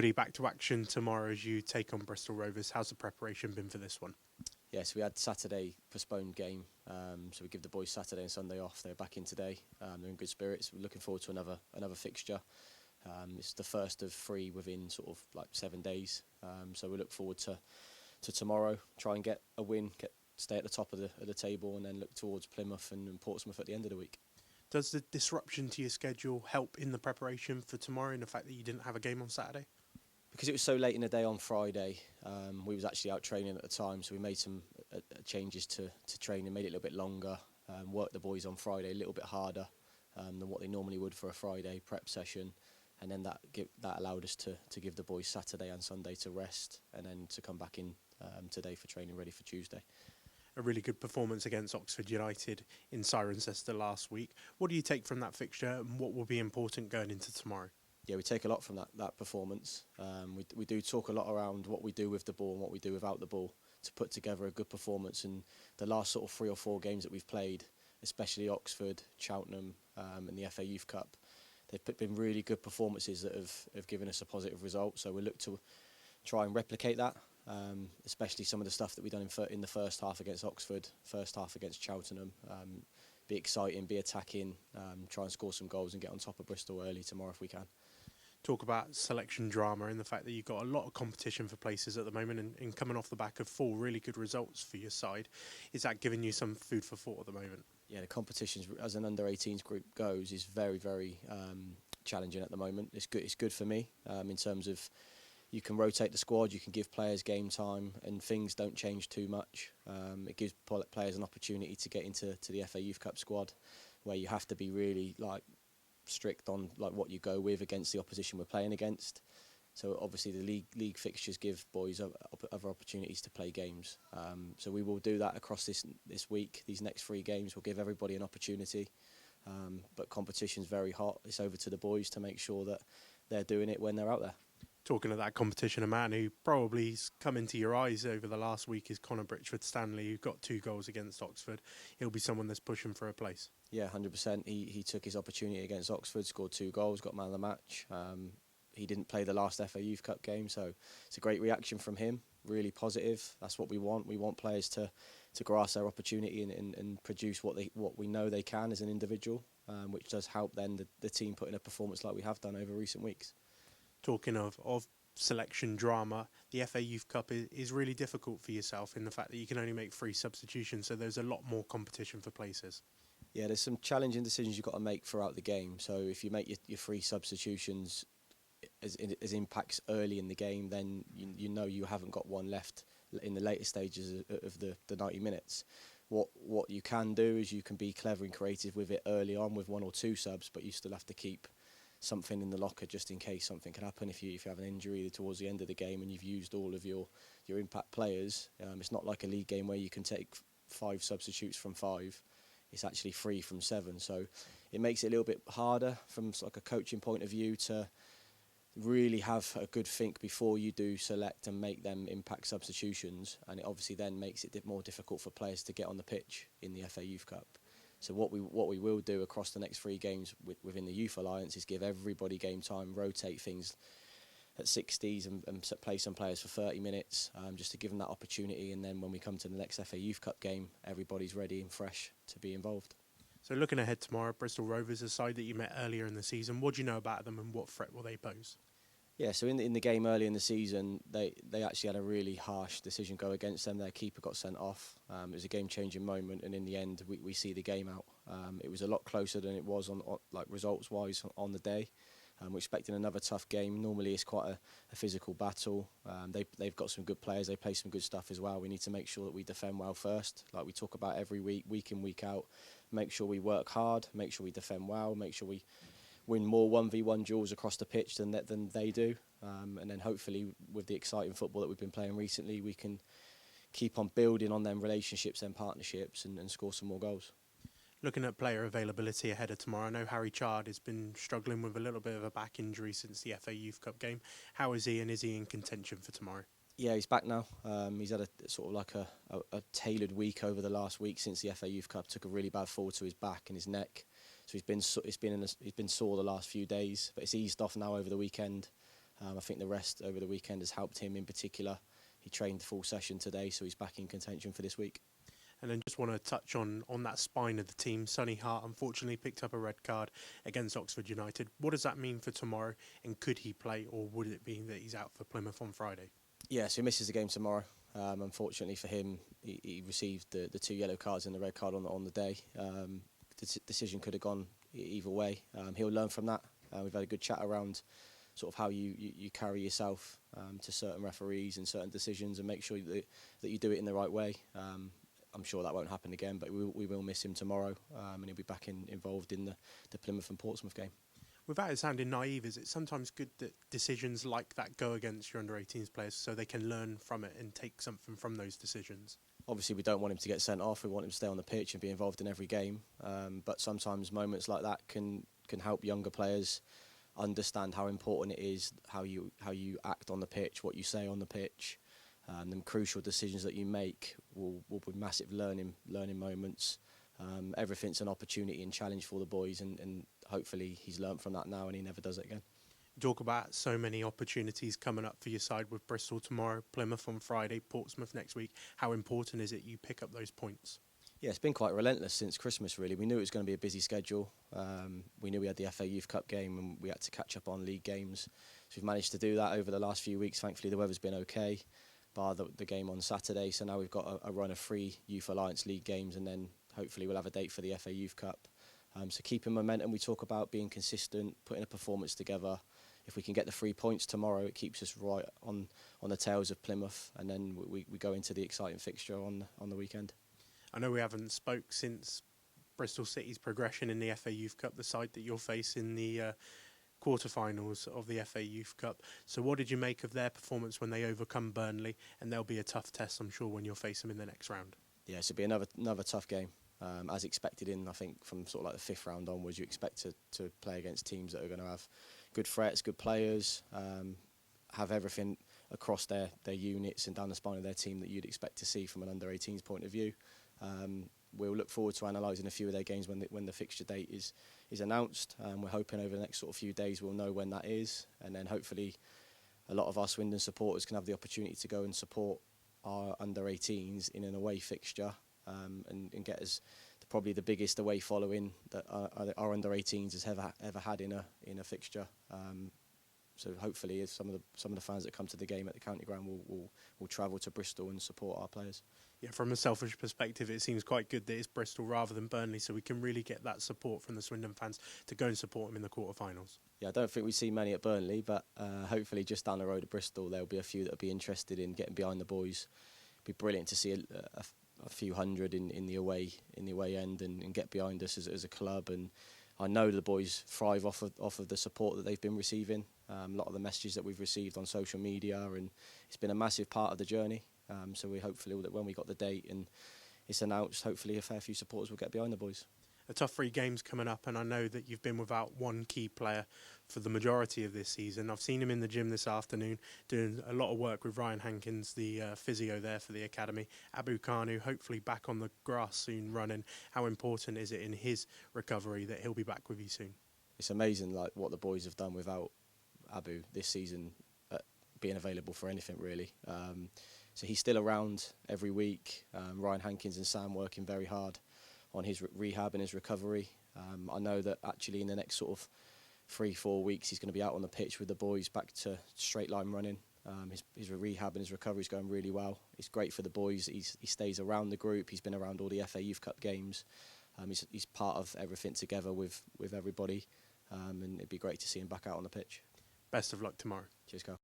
Obviously, back to action tomorrow as you take on Bristol Rovers. How's the preparation been for this one? Yes, we had Saturday postponed game, so we give the boys Saturday and Sunday off. They're back in today. They're in good spirits. We're looking forward to another fixture. It's the first of 3 within sort of like 7 days. So we look forward to tomorrow. Try and get a win, stay at the top of the table, and then look towards Plymouth and Portsmouth at the end of the week. Does the disruption to your schedule help in the preparation for tomorrow and the fact that you didn't have a game on Saturday? Because it was so late in the day on Friday, we was actually out training at the time, so we made some changes to training, made it a little bit longer, worked the boys on Friday a little bit harder than what they normally would for a Friday prep session, and then that allowed us to give the boys Saturday and Sunday to rest, and then to come back in today for training ready for Tuesday. A really good performance against Oxford United in Cirencester last week. What do you take from that fixture and what will be important going into tomorrow? Yeah, we take a lot from that performance. We do talk a lot around what we do with the ball and what we do without the ball to put together a good performance. And the last sort of 3 or 4 games that we've played, especially Oxford, Cheltenham and the FA Youth Cup, they've been really good performances that have given us a positive result. So we look to try and replicate that, especially some of the stuff that we've done in the first half against Oxford, first half against Cheltenham. Be exciting, be attacking, try and score some goals and get on top of Bristol early tomorrow if we can. Talk about selection drama and the fact that you've got a lot of competition for places at the moment and coming off the back of 4 really good results for your side. Is that giving you some food for thought at the moment? Yeah, the competition as an under-18s group goes is very, very challenging at the moment. It's good for me in terms of you can rotate the squad, you can give players game time, and things don't change too much. It gives players an opportunity to get into the FA Youth Cup squad, where you have to be really strict on what you go with against the opposition we're playing against. So obviously the league fixtures give boys other opportunities to play games. So we will do that across this week. These next 3 games will give everybody an opportunity. But competition's very hot. It's over to the boys to make sure that they're doing it when they're out there. Talking of that competition, a man who probably's come into your eyes over the last week is Connor Britchford-Stanley, who got 2 goals against Oxford. He'll be someone that's pushing for a place. Yeah, 100%. He took his opportunity against Oxford, scored 2 goals, got man of the match. He didn't play the last FA Youth Cup game, so it's a great reaction from him, really positive. That's what we want. We want players to grasp their opportunity and produce what we know they can as an individual, which does help then the team put in a performance like we have done over recent weeks. Talking of selection drama, the FA Youth Cup is really difficult for yourself in the fact that you can only make 3 substitutions, so there's a lot more competition for places. Yeah, there's some challenging decisions you've got to make throughout the game. So if you make your 3 substitutions as impacts early in the game, then you know you haven't got one left in the later stages of the 90 minutes. What you can do is you can be clever and creative with it early on with 1 or 2 subs, but you still have to keep something in the locker just in case something can happen if you have an injury towards the end of the game and you've used all of your impact players. It's not like a league game where you can take 5 substitutes from 5. It's actually 3 from 7, so it makes it a little bit harder from like a coaching point of view to really have a good think before you do select and make them impact substitutions, and it obviously then makes it more difficult for players to get on the pitch in the FA Youth Cup. So what we will do across the next 3 games within the Youth Alliance is give everybody game time, rotate things at 60s and play some players for 30 minutes just to give them that opportunity, and then when we come to the next FA Youth Cup game, everybody's ready and fresh to be involved. So looking ahead tomorrow, Bristol Rovers, a side that you met earlier in the season, what do you know about them and what threat will they pose? Yeah, so in the game early in the season, they actually had a really harsh decision go against them. Their keeper got sent off. It was a game-changing moment, and in the end, we see the game out. It was a lot closer than it was on results-wise on the day. We're expecting another tough game. Normally, it's quite a physical battle. They've got some good players. They play some good stuff as well. We need to make sure that we defend well first, like we talk about every week in, week out. Make sure we work hard. Make sure we defend well. Make sure we win more 1v1 duels across the pitch than they do. And then hopefully, with the exciting football that we've been playing recently, we can keep on building on them relationships and partnerships and score some more goals. Looking at player availability ahead of tomorrow, I know Harry Chard has been struggling with a little bit of a back injury since the FA Youth Cup game. How is he, and is he in contention for tomorrow? Yeah, he's back now. He's had a sort of like a tailored week over the last week since the FA Youth Cup. Took a really bad fall to his back and his neck, so he's been sore the last few days. But it's eased off now over the weekend. I think the rest over the weekend has helped him in particular. He trained full session today, so he's back in contention for this week. And then just want to touch on that spine of the team. Sonny Hart unfortunately picked up a red card against Oxford United. What does that mean for tomorrow? And could he play, or would it be that he's out for Plymouth on Friday? Yeah, so he misses the game tomorrow. Unfortunately for him, he received the 2 yellow cards and the red card on the day. The decision could have gone either way. He'll learn from that. We've had a good chat around sort of how you carry yourself to certain referees and certain decisions, and make sure that you do it in the right way. I'm sure that won't happen again, but we will miss him tomorrow, and he'll be back involved in the Plymouth and Portsmouth game. Without it sounding naive, is it sometimes good that decisions like that go against your under-18s players so they can learn from it and take something from those decisions? Obviously, we don't want him to get sent off. We want him to stay on the pitch and be involved in every game. But sometimes moments like that can help younger players understand how important it is, how you act on the pitch, what you say on the pitch. The crucial decisions that you make will be massive learning moments. Everything's an opportunity and challenge for the boys, and hopefully he's learnt from that now and he never does it again. You talk about so many opportunities coming up for your side with Bristol tomorrow, Plymouth on Friday, Portsmouth next week. How important is it you pick up those points? Yeah, it's been quite relentless since Christmas, really. We knew it was going to be a busy schedule. We knew we had the FA Youth Cup game and we had to catch up on league games. So we've managed to do that over the last few weeks. Thankfully, the weather's been okay, bar the game on Saturday. So now we've got a run of 3 Youth Alliance League games, and then hopefully we'll have a date for the FA Youth Cup. So keeping momentum, we talk about being consistent, putting a performance together. If we can get the 3 points tomorrow, it keeps us right on the tails of Plymouth, and then we go into the exciting fixture on the weekend. I know we haven't spoke since Bristol City's progression in the FA Youth Cup, the side that you'll face in the quarterfinals of the FA Youth Cup. So what did you make of their performance when they overcome Burnley? And they'll be a tough test, I'm sure, when you'll face them in the next round. Yeah, so it'll be another tough game. As expected I think, from sort of like the 5th round onwards, you expect to play against teams that are going to have good threats, good players, have everything across their units and down the spine of their team that you'd expect to see from an under-18s point of view. We'll look forward to analysing a few of their games when the fixture date is announced. We're hoping over the next sort of few days we'll know when that is, and then hopefully a lot of our Swindon supporters can have the opportunity to go and support our under-18s in an away fixture, and get us probably the biggest away following that our under-18s has ever had in a fixture. So hopefully, some of the fans that come to the game at the county ground will travel to Bristol and support our players. Yeah, from a selfish perspective, it seems quite good that it's Bristol rather than Burnley, so we can really get that support from the Swindon fans to go and support them in the quarterfinals. Yeah, I don't think we see many at Burnley, but hopefully just down the road at Bristol, there'll be a few that'll be interested in getting behind the boys. It'd be brilliant to see a few hundred in the away end and get behind us as a club. And I know the boys thrive off of the support that they've been receiving. A lot of the messages that we've received on social media, and it's been a massive part of the journey. So we hopefully that when we got the date and it's announced, hopefully a fair few supporters will get behind the boys. A tough 3 games coming up, and I know that you've been without one key player for the majority of this season. I've seen him in the gym this afternoon doing a lot of work with Ryan Hankins, the physio there for the academy. Abu Kanu, hopefully back on the grass soon running. How important is it in his recovery that he'll be back with you soon? It's amazing like what the boys have done without Abu this season, being available for anything really. So he's still around every week. Ryan Hankins and Sam working very hard on his rehab and his recovery. I know that actually in the next sort of 3-4 weeks he's going to be out on the pitch with the boys back to straight line running. His rehab and his recovery is going really well. It's great for the boys. He stays around the group. He's been around all the FA Youth Cup games. He's part of everything together with everybody, and it'd be great to see him back out on the pitch. Best of luck tomorrow. Cheers, Carl.